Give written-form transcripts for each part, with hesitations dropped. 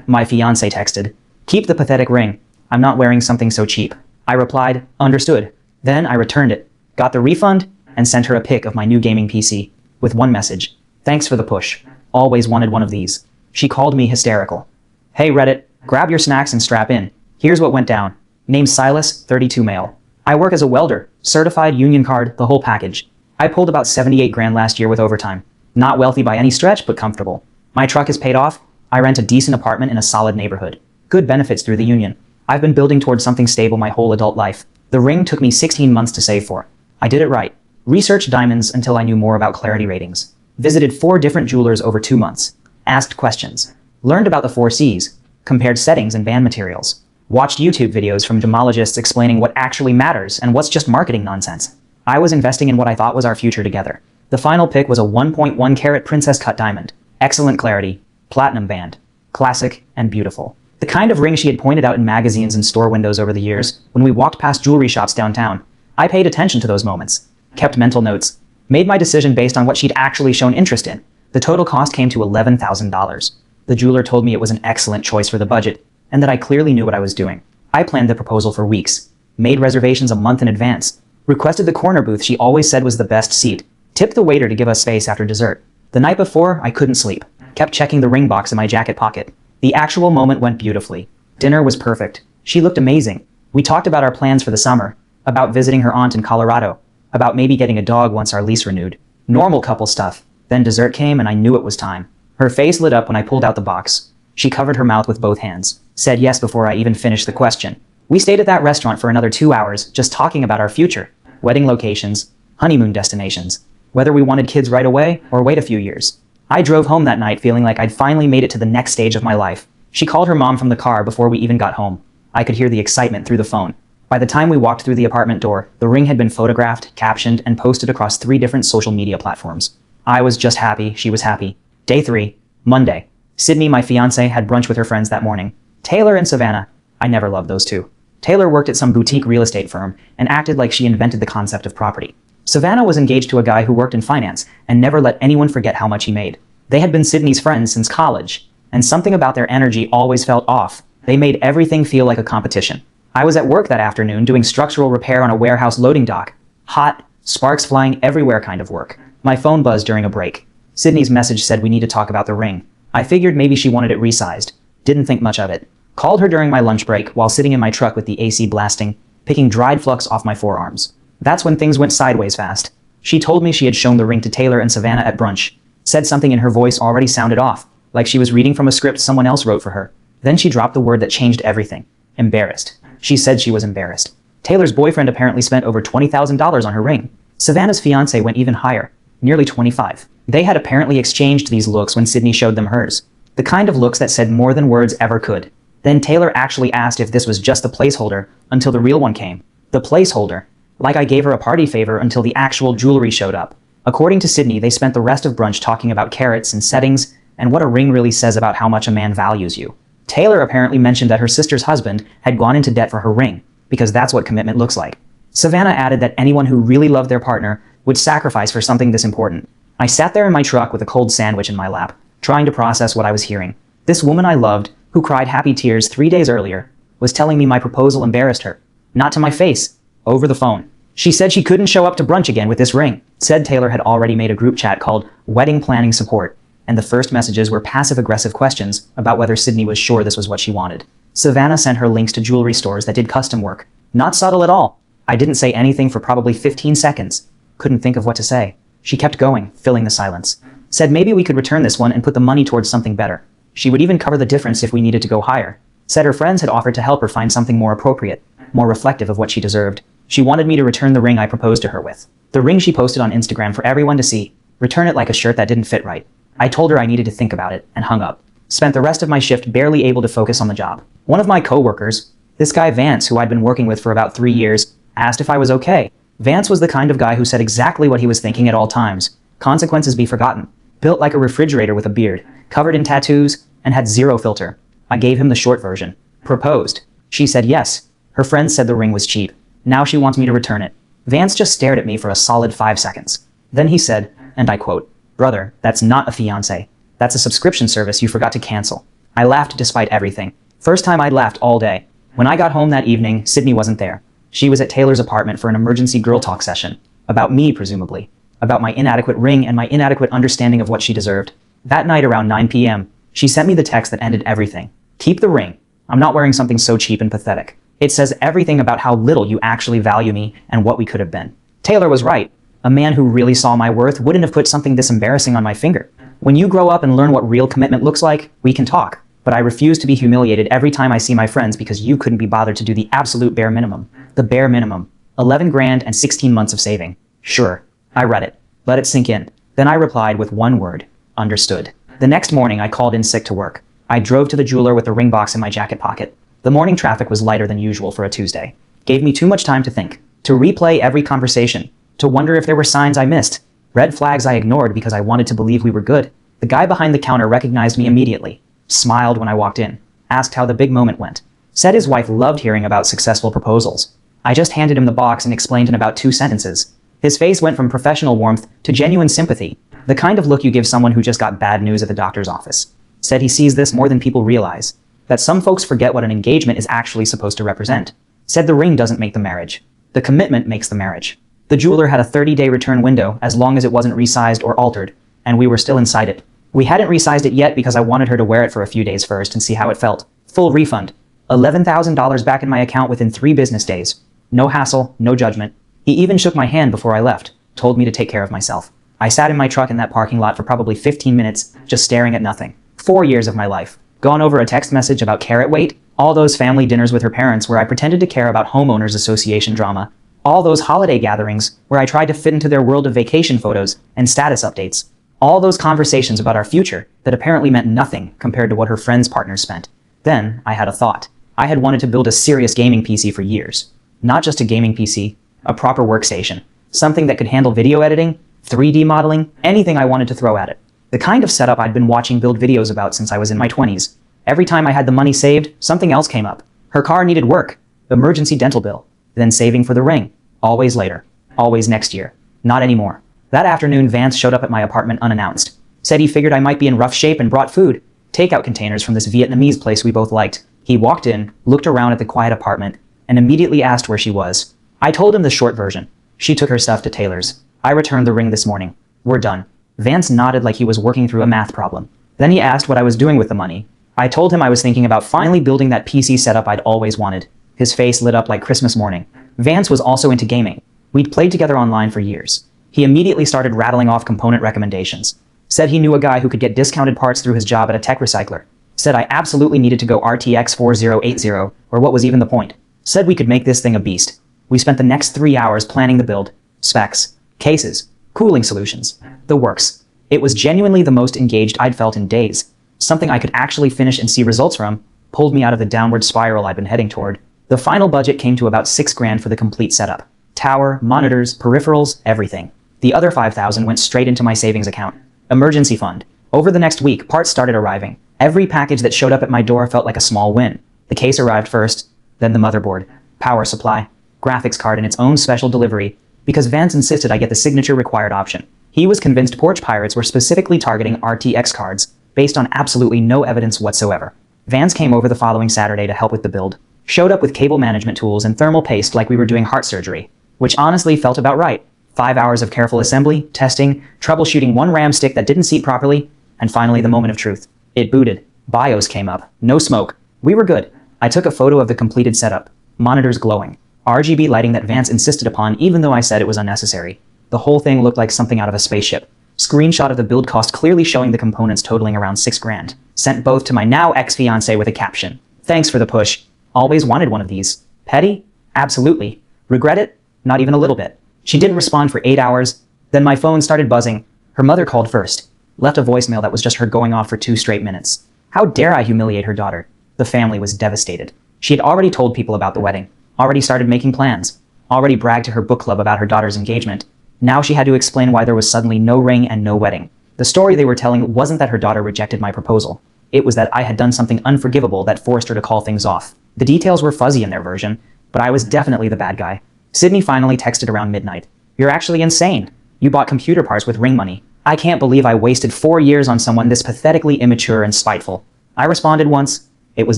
My fiancé texted. Keep the pathetic ring. I'm not wearing something so cheap. I replied, understood. Then I returned it, got the refund, and sent her a pic of my new gaming PC, with one message. Thanks for the push. Always wanted one of these. She called me hysterical. Hey Reddit, grab your snacks and strap in. Here's what went down. Name Silas, 32 male. I work as a welder, certified union card, the whole package. I pulled about 78 grand last year with overtime. Not wealthy by any stretch, but comfortable. My truck is paid off. I rent a decent apartment in a solid neighborhood. Good benefits through the union. I've been building towards something stable my whole adult life. The ring took me 16 months to save for. I did it right. Researched diamonds until I knew more about clarity ratings. Visited 4 different jewelers over 2 months. Asked questions. Learned about the 4 C's. Compared settings and band materials. Watched YouTube videos from gemologists explaining what actually matters and what's just marketing nonsense. I was investing in what I thought was our future together. The final pick was a 1.1 carat princess cut diamond. Excellent clarity. Platinum band. Classic and beautiful. The kind of ring she had pointed out in magazines and store windows over the years when we walked past jewelry shops downtown. I paid attention to those moments. Kept mental notes. Made my decision based on what she'd actually shown interest in. The total cost came to $11,000. The jeweler told me it was an excellent choice for the budget, and that I clearly knew what I was doing. I planned the proposal for weeks. Made reservations a month in advance. Requested the corner booth she always said was the best seat. Tipped the waiter to give us space after dessert. The night before, I couldn't sleep. Kept checking the ring box in my jacket pocket. The actual moment went beautifully. Dinner was perfect. She looked amazing. We talked about our plans for the summer. About visiting her aunt in Colorado. About maybe getting a dog once our lease renewed. Normal couple stuff. Then dessert came and I knew it was time. Her face lit up when I pulled out the box. She covered her mouth with both hands. Said yes before I even finished the question. We stayed at that restaurant for another 2 hours, just talking about our future. Wedding locations. Honeymoon destinations. Whether we wanted kids right away or wait a few years. I drove home that night feeling like I'd finally made it to the next stage of my life. She called her mom from the car before we even got home. I could hear the excitement through the phone. By the time we walked through the apartment door, the ring had been photographed, captioned, and posted across 3 different social media platforms. I was just happy, she was happy. Day 3, Monday. Sydney, my fiancé, had brunch with her friends that morning. Taylor and Savannah. I never loved those two. Taylor worked at some boutique real estate firm and acted like she invented the concept of property. Savannah was engaged to a guy who worked in finance and never let anyone forget how much he made. They had been Sydney's friends since college, and something about their energy always felt off. They made everything feel like a competition. I was at work that afternoon doing structural repair on a warehouse loading dock. Hot, sparks flying everywhere kind of work. My phone buzzed during a break. Sydney's message said we need to talk about the ring. I figured maybe she wanted it resized. Didn't think much of it. Called her during my lunch break while sitting in my truck with the AC blasting, picking dried flux off my forearms. That's when things went sideways fast. She told me she had shown the ring to Taylor and Savannah at brunch. Said something in her voice already sounded off, like she was reading from a script someone else wrote for her. Then she dropped the word that changed everything. Embarrassed. She said she was embarrassed. Taylor's boyfriend apparently spent over $20,000 on her ring. Savannah's fiancé went even higher, nearly 25. They had apparently exchanged these looks when Sydney showed them hers. The kind of looks that said more than words ever could. Then Taylor actually asked if this was just the placeholder until the real one came. The placeholder. Like I gave her a party favor until the actual jewelry showed up. According to Sydney, they spent the rest of brunch talking about carats and settings and what a ring really says about how much a man values you. Taylor apparently mentioned that her sister's husband had gone into debt for her ring, because that's what commitment looks like. Savannah added that anyone who really loved their partner would sacrifice for something this important. I sat there in my truck with a cold sandwich in my lap, trying to process what I was hearing. This woman I loved, who cried happy tears 3 days earlier, was telling me my proposal embarrassed her. Not to my face, over the phone. She said she couldn't show up to brunch again with this ring. Said Taylor had already made a group chat called Wedding Planning Support, and the first messages were passive-aggressive questions about whether Sydney was sure this was what she wanted. Savannah sent her links to jewelry stores that did custom work. Not subtle at all. I didn't say anything for probably 15 seconds. Couldn't think of what to say. She kept going, filling the silence. Said maybe we could return this one and put the money towards something better. She would even cover the difference if we needed to go higher. Said her friends had offered to help her find something more appropriate, more reflective of what she deserved. She wanted me to return the ring I proposed to her with. The ring she posted on Instagram for everyone to see. Return it like a shirt that didn't fit right. I told her I needed to think about it, and hung up. Spent the rest of my shift barely able to focus on the job. One of my coworkers, this guy Vance, who I'd been working with for about 3 years, asked if I was okay. Vance was the kind of guy who said exactly what he was thinking at all times. Consequences be forgotten. Built like a refrigerator with a beard, covered in tattoos, and had zero filter. I gave him the short version. Proposed. She said yes. Her friends said the ring was cheap. Now she wants me to return it. Vance just stared at me for a solid 5 seconds. Then he said, and I quote, "Brother, that's not a fiancé. That's a subscription service you forgot to cancel." I laughed despite everything. First time I'd laughed all day. When I got home that evening, Sydney wasn't there. She was at Taylor's apartment for an emergency girl talk session. About me, presumably. About my inadequate ring and my inadequate understanding of what she deserved. That night around 9 p.m., she sent me the text that ended everything. Keep the ring. I'm not wearing something so cheap and pathetic. It says everything about how little you actually value me and what we could have been. Taylor was right. A man who really saw my worth wouldn't have put something this embarrassing on my finger. When you grow up and learn what real commitment looks like, we can talk. But I refuse to be humiliated every time I see my friends because you couldn't be bothered to do the absolute bare minimum. The bare minimum. 11 grand and 16 months of saving. Sure. I read it. Let it sink in. Then I replied with one word. Understood. The next morning I called in sick to work. I drove to the jeweler with the ring box in my jacket pocket. The morning traffic was lighter than usual for a Tuesday. Gave me too much time to think. To replay every conversation. To wonder if there were signs I missed. Red flags I ignored because I wanted to believe we were good. The guy behind the counter recognized me immediately. Smiled when I walked in. Asked how the big moment went. Said his wife loved hearing about successful proposals. I just handed him the box and explained in about 2 sentences. His face went from professional warmth to genuine sympathy. The kind of look you give someone who just got bad news at the doctor's office. Said he sees this more than people realize. That some folks forget what an engagement is actually supposed to represent. Said the ring doesn't make the marriage. The commitment makes the marriage. The jeweler had a 30-day return window as long as it wasn't resized or altered, and we were still inside it. We hadn't resized it yet because I wanted her to wear it for a few days first and see how it felt. Full refund. $11,000 back in my account within 3 business days. No hassle, no judgment. He even shook my hand before I left, told me to take care of myself. I sat in my truck in that parking lot for probably 15 minutes, just staring at nothing. 4 years of my life. Gone over a text message about carrot weight, all those family dinners with her parents where I pretended to care about homeowners association drama, all those holiday gatherings where I tried to fit into their world of vacation photos and status updates, all those conversations about our future that apparently meant nothing compared to what her friends' partners spent. Then I had a thought. I had wanted to build a serious gaming PC for years. Not just a gaming PC, a proper workstation. Something that could handle video editing, 3D modeling, anything I wanted to throw at it. The kind of setup I'd been watching build videos about since I was in my 20s. Every time I had the money saved, something else came up. Her car needed work, emergency dental bill, then saving for the ring. Always later. Always next year. Not anymore. That afternoon, Vance showed up at my apartment unannounced. Said he figured I might be in rough shape and brought food. Takeout containers from this Vietnamese place we both liked. He walked in, looked around at the quiet apartment, and immediately asked where she was. I told him the short version. She took her stuff to Taylor's. I returned the ring this morning. We're done. Vance nodded like he was working through a math problem. Then he asked what I was doing with the money. I told him I was thinking about finally building that PC setup I'd always wanted. His face lit up like Christmas morning. Vance was also into gaming. We'd played together online for years. He immediately started rattling off component recommendations. Said he knew a guy who could get discounted parts through his job at a tech recycler. Said I absolutely needed to go RTX 4080, or what was even the point. Said we could make this thing a beast. We spent the next 3 hours planning the build. Specs. Cases. Cooling solutions. The works. It was genuinely the most engaged I'd felt in days. Something I could actually finish and see results from pulled me out of the downward spiral I'd been heading toward. The final budget came to about $6 grand for the complete setup. Tower, monitors, peripherals, everything. The other $5,000 went straight into my savings account. Emergency fund. Over the next week, parts started arriving. Every package that showed up at my door felt like a small win. The case arrived first, then the motherboard, power supply, graphics card in its own special delivery, because Vance insisted I get the signature required option. He was convinced Porch Pirates were specifically targeting RTX cards, based on absolutely no evidence whatsoever. Vance came over the following Saturday to help with the build. Showed up with cable management tools and thermal paste like we were doing heart surgery, which honestly felt about right. 5 hours of careful assembly, testing, troubleshooting one RAM stick that didn't seat properly, and finally the moment of truth. It booted. BIOS came up. No smoke. We were good. I took a photo of the completed setup. Monitors glowing. RGB lighting that Vance insisted upon even though I said it was unnecessary. The whole thing looked like something out of a spaceship. Screenshot of the build cost clearly showing the components totaling around $6 grand. Sent both to my now ex-fiancée with a caption. Thanks for the push. Always wanted one of these. Petty? Absolutely. Regret it? Not even a little bit. She didn't respond for 8 hours. Then my phone started buzzing. Her mother called first. Left a voicemail that was just her going off for 2 straight minutes. How dare I humiliate her daughter? The family was devastated. She had already told people about the wedding. Already started making plans. Already bragged to her book club about her daughter's engagement. Now she had to explain why there was suddenly no ring and no wedding. The story they were telling wasn't that her daughter rejected my proposal. It was that I had done something unforgivable that forced her to call things off. The details were fuzzy in their version, but I was definitely the bad guy. Sydney finally texted around midnight. You're actually insane. You bought computer parts with ring money. I can't believe I wasted 4 years on someone this pathetically immature and spiteful. I responded once, "It was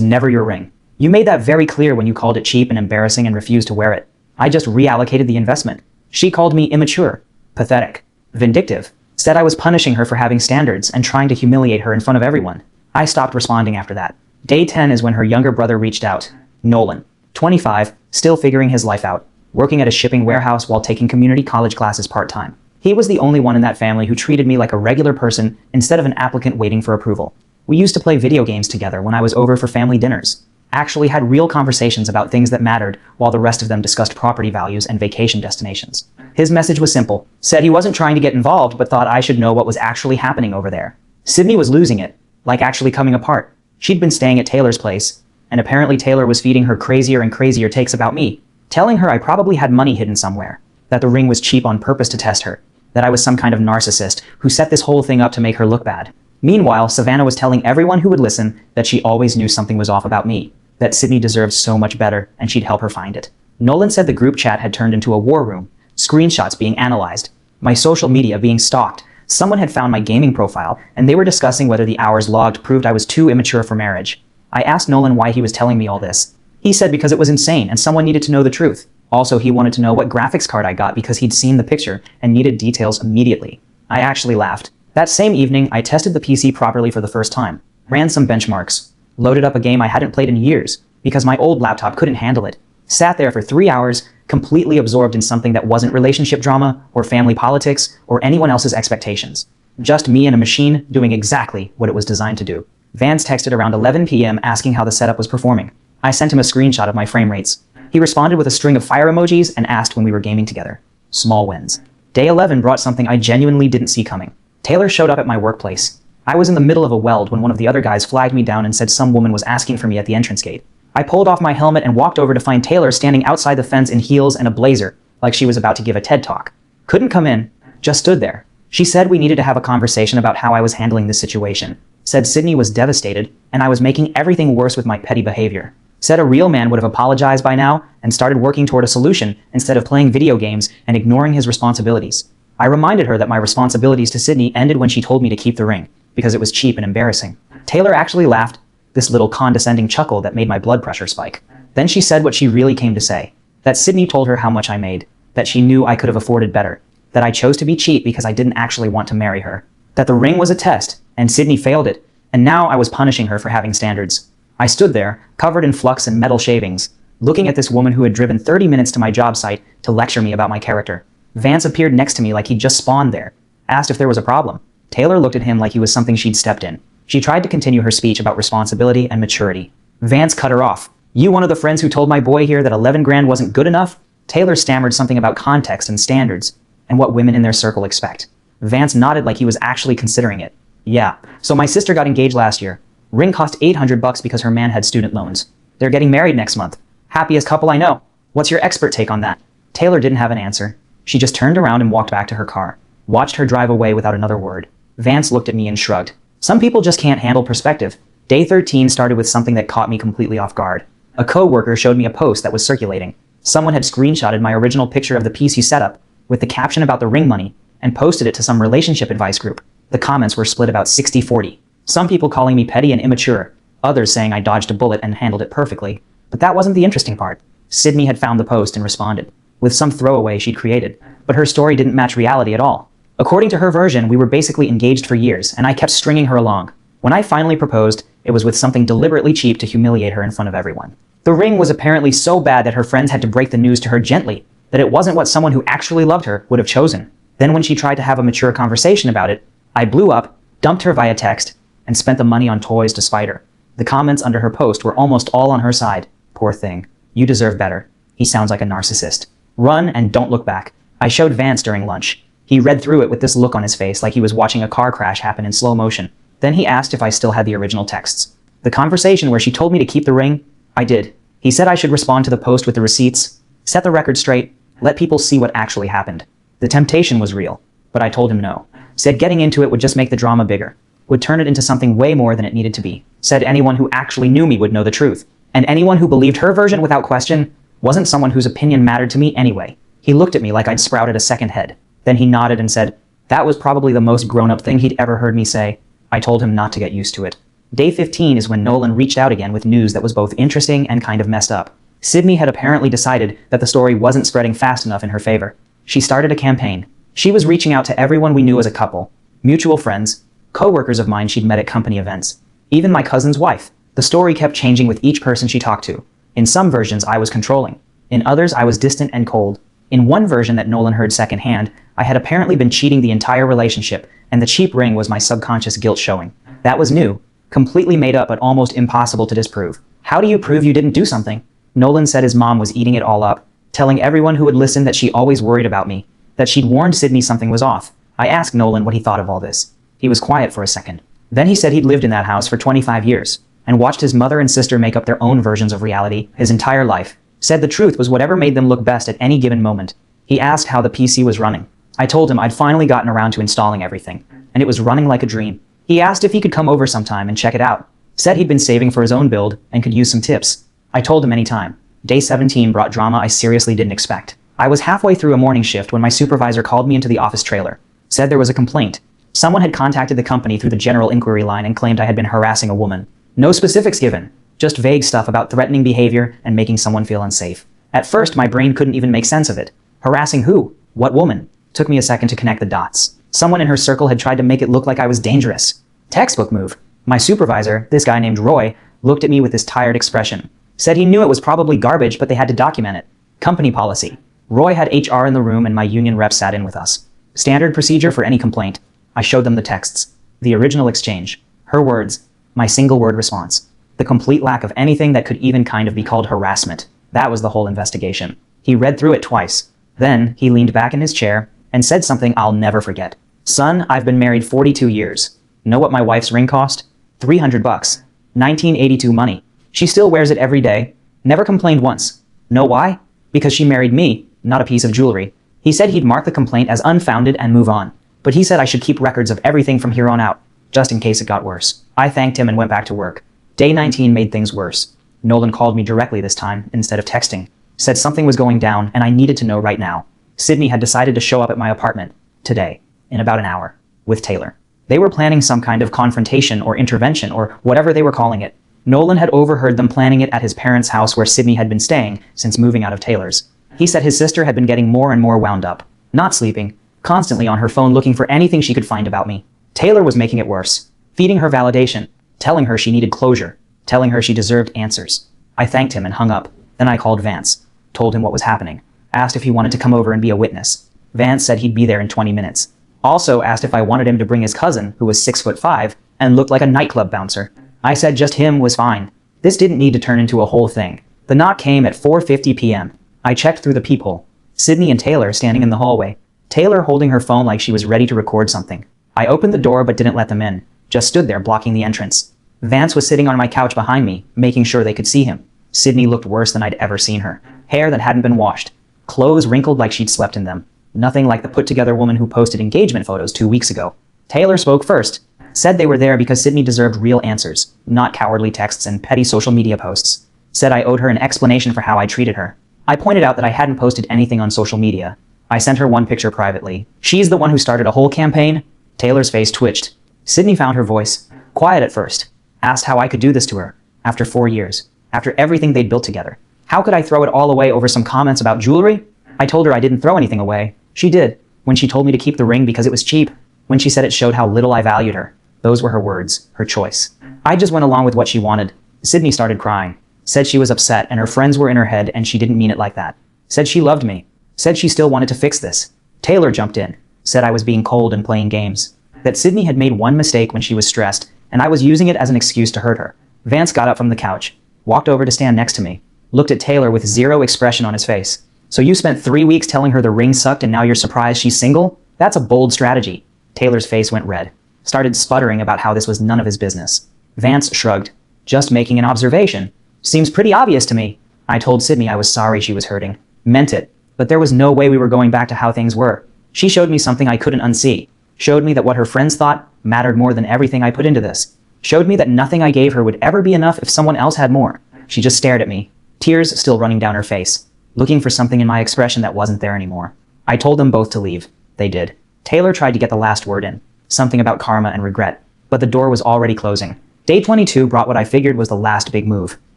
never your ring. You made that very clear when you called it cheap and embarrassing and refused to wear it. I just reallocated the investment." She called me immature, pathetic, vindictive, said I was punishing her for having standards and trying to humiliate her in front of everyone. I stopped responding after that. Day 10 is when her younger brother reached out. Nolan, 25, still figuring his life out, working at a shipping warehouse while taking community college classes part-time. He was the only one in that family who treated me like a regular person instead of an applicant waiting for approval. We used to play video games together when I was over for family dinners. Actually had real conversations about things that mattered while the rest of them discussed property values and vacation destinations. His message was simple. Said he wasn't trying to get involved but thought I should know what was actually happening over there. Sydney was losing it, like actually coming apart. She'd been staying at Taylor's place, and apparently Taylor was feeding her crazier and crazier takes about me, telling her I probably had money hidden somewhere, that the ring was cheap on purpose to test her, that I was some kind of narcissist who set this whole thing up to make her look bad. Meanwhile, Savannah was telling everyone who would listen that she always knew something was off about me, that Sydney deserved so much better and she'd help her find it. Nolan said the group chat had turned into a war room, screenshots being analyzed, my social media being stalked. Someone had found my gaming profile, and they were discussing whether the hours logged proved I was too immature for marriage. I asked Nolan why he was telling me all this. He said because it was insane and someone needed to know the truth. Also, he wanted to know what graphics card I got because he'd seen the picture and needed details immediately. I actually laughed. That same evening, I tested the PC properly for the first time, ran some benchmarks, loaded up a game I hadn't played in years because my old laptop couldn't handle it, sat there for 3 hours, completely absorbed in something that wasn't relationship drama or family politics or anyone else's expectations. Just me and a machine doing exactly what it was designed to do. Vance texted around 11 p.m. asking how the setup was performing. I sent him a screenshot of my frame rates. He responded with a string of fire emojis and asked when we were gaming together. Small wins. Day 11 brought something I genuinely didn't see coming. Taylor showed up at my workplace. I was in the middle of a weld when one of the other guys flagged me down and said some woman was asking for me at the entrance gate. I pulled off my helmet and walked over to find Taylor standing outside the fence in heels and a blazer, like she was about to give a TED talk. Couldn't come in, just stood there. She said we needed to have a conversation about how I was handling this situation. Said Sydney was devastated, and I was making everything worse with my petty behavior. Said a real man would have apologized by now and started working toward a solution instead of playing video games and ignoring his responsibilities. I reminded her that my responsibilities to Sydney ended when she told me to keep the ring, because it was cheap and embarrassing. Taylor actually laughed, this little condescending chuckle that made my blood pressure spike. Then she said what she really came to say, that Sydney told her how much I made, that she knew I could have afforded better, that I chose to be cheap because I didn't actually want to marry her, that the ring was a test, and Sydney failed it, and now I was punishing her for having standards. I stood there, covered in flux and metal shavings, looking at this woman who had driven 30 minutes to my job site to lecture me about my character. Vance appeared next to me like he'd just spawned there, asked if there was a problem. Taylor looked at him like he was something she'd stepped in. She tried to continue her speech about responsibility and maturity. Vance cut her off. "You one of the friends who told my boy here that 11 grand wasn't good enough?" Taylor stammered something about context and standards, and what women in their circle expect. Vance nodded like he was actually considering it. "Yeah, so my sister got engaged last year. Ring cost $800 because her man had student loans. They're getting married next month. Happiest couple I know. What's your expert take on that?" Taylor didn't have an answer. She just turned around and walked back to her car. Watched her drive away without another word. Vance looked at me and shrugged. Some people just can't handle perspective. Day 13 started with something that caught me completely off guard. A co-worker showed me a post that was circulating. Someone had screenshotted my original picture of the PC setup with the caption about the ring money and posted it to some relationship advice group. The comments were split about 60-40. Some people calling me petty and immature, others saying I dodged a bullet and handled it perfectly. But that wasn't the interesting part. Sydney had found the post and responded, with some throwaway she'd created. But her story didn't match reality at all. According to her version, we were basically engaged for years, and I kept stringing her along. When I finally proposed, it was with something deliberately cheap to humiliate her in front of everyone. The ring was apparently so bad that her friends had to break the news to her gently, that it wasn't what someone who actually loved her would have chosen. Then when she tried to have a mature conversation about it, I blew up, dumped her via text, and spent the money on toys to spite her. The comments under her post were almost all on her side. "Poor thing. You deserve better. He sounds like a narcissist. Run and don't look back." I showed Vance during lunch. He read through it with this look on his face like he was watching a car crash happen in slow motion. Then he asked if I still had the original texts. The conversation where she told me to keep the ring? I did. He said I should respond to the post with the receipts, set the record straight, let people see what actually happened. The temptation was real, but I told him no. Said getting into it would just make the drama bigger, would turn it into something way more than it needed to be. Said anyone who actually knew me would know the truth. And anyone who believed her version without question wasn't someone whose opinion mattered to me anyway. He looked at me like I'd sprouted a second head. Then he nodded and said, that was probably the most grown-up thing he'd ever heard me say. I told him not to get used to it. Day 15 is when Nolan reached out again with news that was both interesting and kind of messed up. Sydney had apparently decided that the story wasn't spreading fast enough in her favor. She started a campaign. She was reaching out to everyone we knew as a couple, mutual friends, co-workers of mine she'd met at company events, even my cousin's wife. The story kept changing with each person she talked to. In some versions, I was controlling. In others, I was distant and cold. In one version that Nolan heard secondhand, I had apparently been cheating the entire relationship, and the cheap ring was my subconscious guilt showing. That was new, completely made up but almost impossible to disprove. How do you prove you didn't do something? Nolan said his mom was eating it all up, telling everyone who would listen that she always worried about me, that she'd warned Sydney something was off. I asked Nolan what he thought of all this. He was quiet for a second. Then he said he'd lived in that house for 25 years, and watched his mother and sister make up their own versions of reality his entire life. Said the truth was whatever made them look best at any given moment. He asked how the PC was running. I told him I'd finally gotten around to installing everything, and it was running like a dream. He asked if he could come over sometime and check it out. Said he'd been saving for his own build and could use some tips. I told him anytime. Day 17 brought drama I seriously didn't expect. I was halfway through a morning shift when my supervisor called me into the office trailer. Said there was a complaint. Someone had contacted the company through the general inquiry line and claimed I had been harassing a woman. No specifics given, just vague stuff about threatening behavior and making someone feel unsafe. At first, my brain couldn't even make sense of it. Harassing who? What woman? Took me a second to connect the dots. Someone in her circle had tried to make it look like I was dangerous. Textbook move. My supervisor, this guy named Roy, looked at me with this tired expression. Said he knew it was probably garbage, but they had to document it. Company policy. Roy had HR in the room and my union rep sat in with us. Standard procedure for any complaint. I showed them the texts. The original exchange. Her words. My single word response. The complete lack of anything that could even kind of be called harassment. That was the whole investigation. He read through it twice. Then, he leaned back in his chair and said something I'll never forget. Son, I've been married 42 years. Know what my wife's ring cost? $300. 1982 money. She still wears it every day. Never complained once. Know why? Because she married me, not a piece of jewelry. He said he'd mark the complaint as unfounded and move on. But he said I should keep records of everything from here on out, just in case it got worse. I thanked him and went back to work. Day 19 made things worse. Nolan called me directly this time, instead of texting. Said something was going down and I needed to know right now. Sydney had decided to show up at my apartment, today, in about an hour, with Taylor. They were planning some kind of confrontation or intervention or whatever they were calling it. Nolan had overheard them planning it at his parents' house where Sydney had been staying since moving out of Taylor's. He said his sister had been getting more and more wound up, not sleeping, constantly on her phone looking for anything she could find about me. Taylor was making it worse, feeding her validation, telling her she needed closure, telling her she deserved answers. I thanked him and hung up. Then I called Vance, told him what was happening, asked if he wanted to come over and be a witness. Vance said he'd be there in 20 minutes. Also asked if I wanted him to bring his cousin, who was 6'5" and looked like a nightclub bouncer. I said just him was fine. This didn't need to turn into a whole thing. The knock came at 4:50 p.m. I checked through the peephole. Sydney and Taylor standing in the hallway. Taylor holding her phone like she was ready to record something. I opened the door but didn't let them in. Just stood there blocking the entrance. Vance was sitting on my couch behind me, making sure they could see him. Sydney looked worse than I'd ever seen her. Hair that hadn't been washed. Clothes wrinkled like she'd slept in them. Nothing like the put-together woman who posted engagement photos 2 weeks ago. Taylor spoke first. Said they were there because Sydney deserved real answers, not cowardly texts and petty social media posts. Said I owed her an explanation for how I treated her. I pointed out that I hadn't posted anything on social media. I sent her one picture privately. She's the one who started a whole campaign. Taylor's face twitched. Sydney found her voice. Quiet at first. Asked how I could do this to her. After 4 years. After everything they'd built together. How could I throw it all away over some comments about jewelry? I told her I didn't throw anything away. She did. When she told me to keep the ring because it was cheap. When she said it showed how little I valued her. Those were her words, her choice. I just went along with what she wanted. Sydney started crying. Said she was upset and her friends were in her head and she didn't mean it like that. Said she loved me. Said she still wanted to fix this. Taylor jumped in. Said I was being cold and playing games. That Sydney had made one mistake when she was stressed and I was using it as an excuse to hurt her. Vance got up from the couch. Walked over to stand next to me. Looked at Taylor with zero expression on his face. So you spent 3 weeks telling her the ring sucked and now you're surprised she's single? That's a bold strategy. Taylor's face went red. Started sputtering about how this was none of his business. Vance shrugged. Just making an observation. Seems pretty obvious to me. I told Sydney I was sorry she was hurting. Meant it. But there was no way we were going back to how things were. She showed me something I couldn't unsee. Showed me that what her friends thought mattered more than everything I put into this. Showed me that nothing I gave her would ever be enough if someone else had more. She just stared at me. Tears still running down her face. Looking for something in my expression that wasn't there anymore. I told them both to leave. They did. Taylor tried to get the last word in. Something about karma and regret. But the door was already closing. Day 22 brought what I figured was the last big move.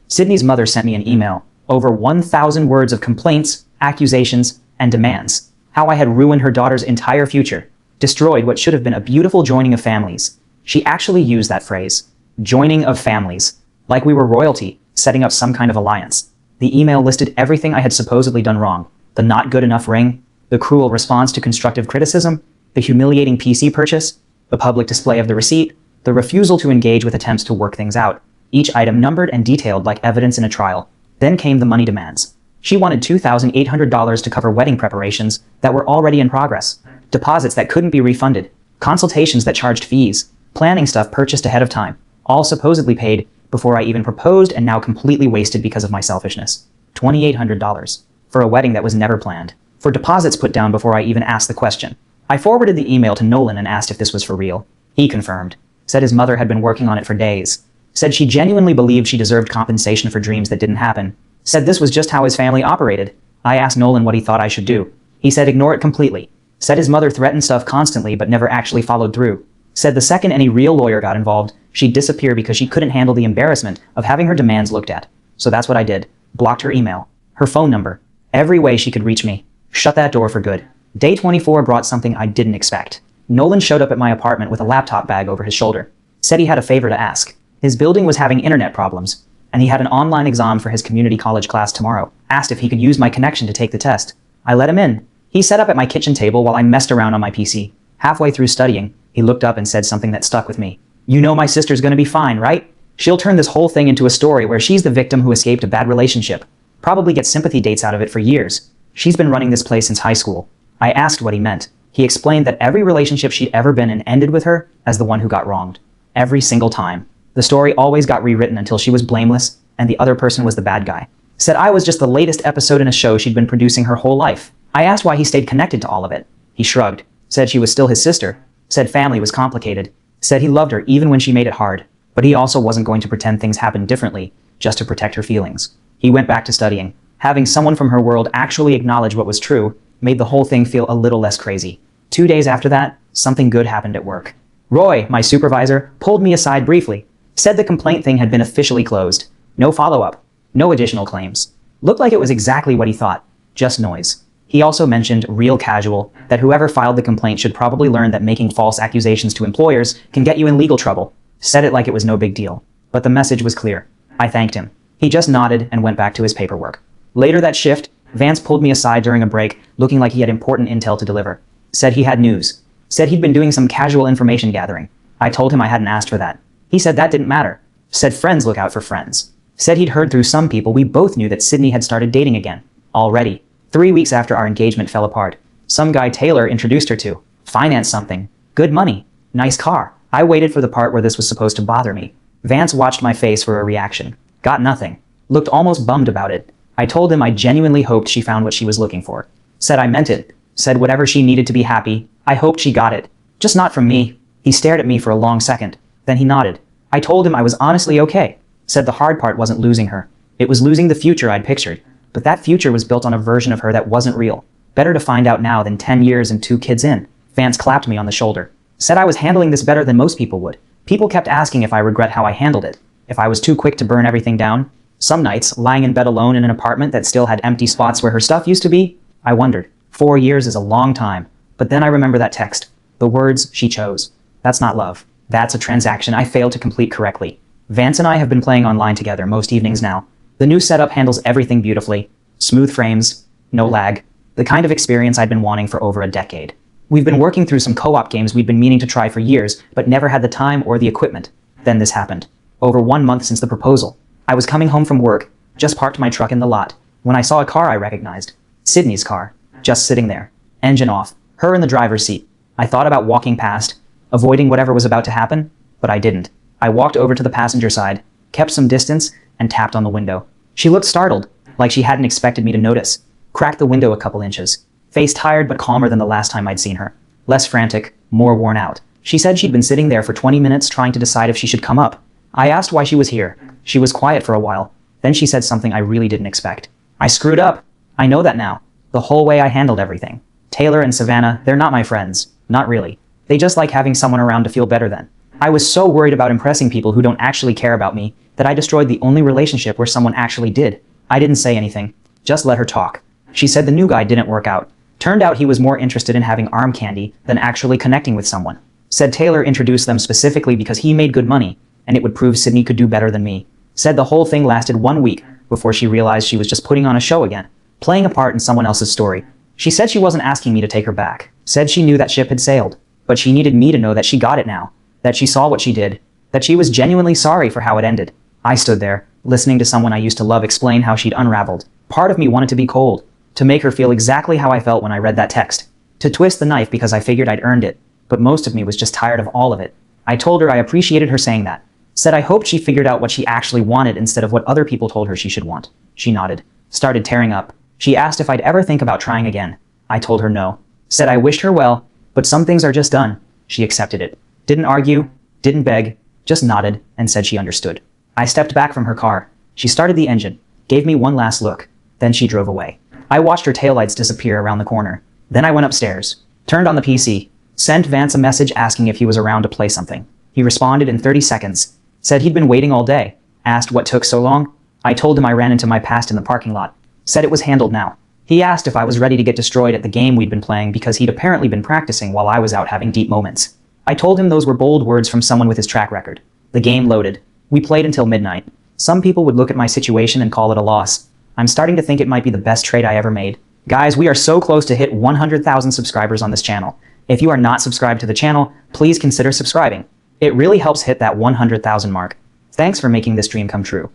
Sydney's mother sent me an email. Over 1,000 words of complaints, accusations, and demands. How I had ruined her daughter's entire future. Destroyed what should have been a beautiful joining of families. She actually used that phrase. Joining of families. Like we were royalty, setting up some kind of alliance. The email listed everything I had supposedly done wrong. The not good enough ring, the cruel response to constructive criticism, the humiliating PC purchase, the public display of the receipt, the refusal to engage with attempts to work things out. Each item numbered and detailed like evidence in a trial. Then came the money demands. She wanted $2,800 to cover wedding preparations that were already in progress, deposits that couldn't be refunded, consultations that charged fees, planning stuff purchased ahead of time, all supposedly paid before I even proposed and now completely wasted because of my selfishness. $2,800 for a wedding that was never planned, for deposits put down before I even asked the question. I forwarded the email to Nolan and asked if this was for real. He confirmed, said his mother had been working on it for days, said she genuinely believed she deserved compensation for dreams that didn't happen, said this was just how his family operated. I asked Nolan what he thought I should do. He said ignore it completely. Said his mother threatened stuff constantly but never actually followed through. Said the second any real lawyer got involved, she'd disappear because she couldn't handle the embarrassment of having her demands looked at. So that's what I did. Blocked her email, her phone number, every way she could reach me. Shut that door for good. Day 24 brought something I didn't expect. Nolan showed up at my apartment with a laptop bag over his shoulder. Said he had a favor to ask. His building was having internet problems, and he had an online exam for his community college class tomorrow. Asked if he could use my connection to take the test. I let him in. He sat up at my kitchen table while I messed around on my PC. Halfway through studying, he looked up and said something that stuck with me. You know my sister's gonna be fine, right? She'll turn this whole thing into a story where she's the victim who escaped a bad relationship. Probably get sympathy dates out of it for years. She's been running this place since high school. I asked what he meant. He explained that every relationship she'd ever been in ended with her as the one who got wronged. Every single time. The story always got rewritten until she was blameless and the other person was the bad guy. Said I was just the latest episode in a show she'd been producing her whole life. I asked why he stayed connected to all of it. He shrugged. Said she was still his sister. Said family was complicated. Said he loved her even when she made it hard. But he also wasn't going to pretend things happened differently just to protect her feelings. He went back to studying. Having someone from her world actually acknowledge what was true made the whole thing feel a little less crazy. 2 days after that, something good happened at work. Roy, my supervisor, pulled me aside briefly. Said the complaint thing had been officially closed. No follow-up. No additional claims. Looked like it was exactly what he thought. Just noise. He also mentioned, real casual, that whoever filed the complaint should probably learn that making false accusations to employers can get you in legal trouble. Said it like it was no big deal. But the message was clear. I thanked him. He just nodded and went back to his paperwork. Later that shift, Vance pulled me aside during a break, looking like he had important intel to deliver. Said he had news. Said he'd been doing some casual information gathering. I told him I hadn't asked for that. He said that didn't matter. Said friends look out for friends. Said he'd heard through some people we both knew that Sydney had started dating again. Already. 3 weeks after our engagement fell apart. Some guy Taylor introduced her to. Financed something. Good money. Nice car. I waited for the part where this was supposed to bother me. Vance watched my face for a reaction. Got nothing. Looked almost bummed about it. I told him I genuinely hoped she found what she was looking for. Said I meant it. Said whatever she needed to be happy, I hoped she got it. Just not from me. He stared at me for a long second. Then he nodded. I told him I was honestly okay. Said the hard part wasn't losing her. It was losing the future I'd pictured. But that future was built on a version of her that wasn't real. Better to find out now than 10 years and 2 kids in. Vance clapped me on the shoulder. Said I was handling this better than most people would. People kept asking if I regret how I handled it. If I was too quick to burn everything down. Some nights, lying in bed alone in an apartment that still had empty spots where her stuff used to be, I wondered. 4 years is a long time. But then I remember that text. The words she chose. That's not love. That's a transaction I failed to complete correctly. Vance and I have been playing online together most evenings now. The new setup handles everything beautifully. Smooth frames, no lag. The kind of experience I'd been wanting for over a decade. We've been working through some co-op games we'd been meaning to try for years, but never had the time or the equipment. Then this happened. Over 1 month since the proposal. I was coming home from work, just parked my truck in the lot, when I saw a car I recognized. Sydney's car. Just sitting there. Engine off. Her in the driver's seat. I thought about walking past, avoiding whatever was about to happen, but I didn't. I walked over to the passenger side, kept some distance, and tapped on the window. She looked startled, like she hadn't expected me to notice. Cracked the window a couple inches. Face tired but calmer than the last time I'd seen her. Less frantic, more worn out. She said she'd been sitting there for 20 minutes trying to decide if she should come up. I asked why she was here. She was quiet for a while. Then she said something I really didn't expect. I screwed up. I know that now. The whole way I handled everything. Taylor and Savannah, they're not my friends. Not really. They just like having someone around to feel better than. I was so worried about impressing people who don't actually care about me that I destroyed the only relationship where someone actually did. I didn't say anything. Just let her talk. She said the new guy didn't work out. Turned out he was more interested in having arm candy than actually connecting with someone. Said Taylor introduced them specifically because he made good money, and it would prove Sydney could do better than me. Said the whole thing lasted 1 week before she realized she was just putting on a show again, playing a part in someone else's story. She said she wasn't asking me to take her back. Said she knew that ship had sailed, but she needed me to know that she got it now, that she saw what she did, that she was genuinely sorry for how it ended. I stood there, listening to someone I used to love explain how she'd unraveled. Part of me wanted to be cold, to make her feel exactly how I felt when I read that text, to twist the knife because I figured I'd earned it, but most of me was just tired of all of it. I told her I appreciated her saying that. Said I hoped she figured out what she actually wanted instead of what other people told her she should want. She nodded. Started tearing up. She asked if I'd ever think about trying again. I told her no. Said I wished her well, but some things are just done. She accepted it. Didn't argue, didn't beg, just nodded and said she understood. I stepped back from her car. She started the engine, gave me one last look. Then she drove away. I watched her taillights disappear around the corner. Then I went upstairs, turned on the PC, sent Vance a message asking if he was around to play something. He responded in 30 seconds. Said he'd been waiting all day. Asked what took so long. I told him I ran into my past in the parking lot. Said it was handled now. He asked if I was ready to get destroyed at the game we'd been playing because he'd apparently been practicing while I was out having deep moments. I told him those were bold words from someone with his track record. The game loaded. We played until midnight. Some people would look at my situation and call it a loss. I'm starting to think it might be the best trade I ever made. Guys, we are so close to hit 100,000 subscribers on this channel. If you are not subscribed to the channel, please consider subscribing. It really helps hit that 100,000 mark. Thanks for making this dream come true.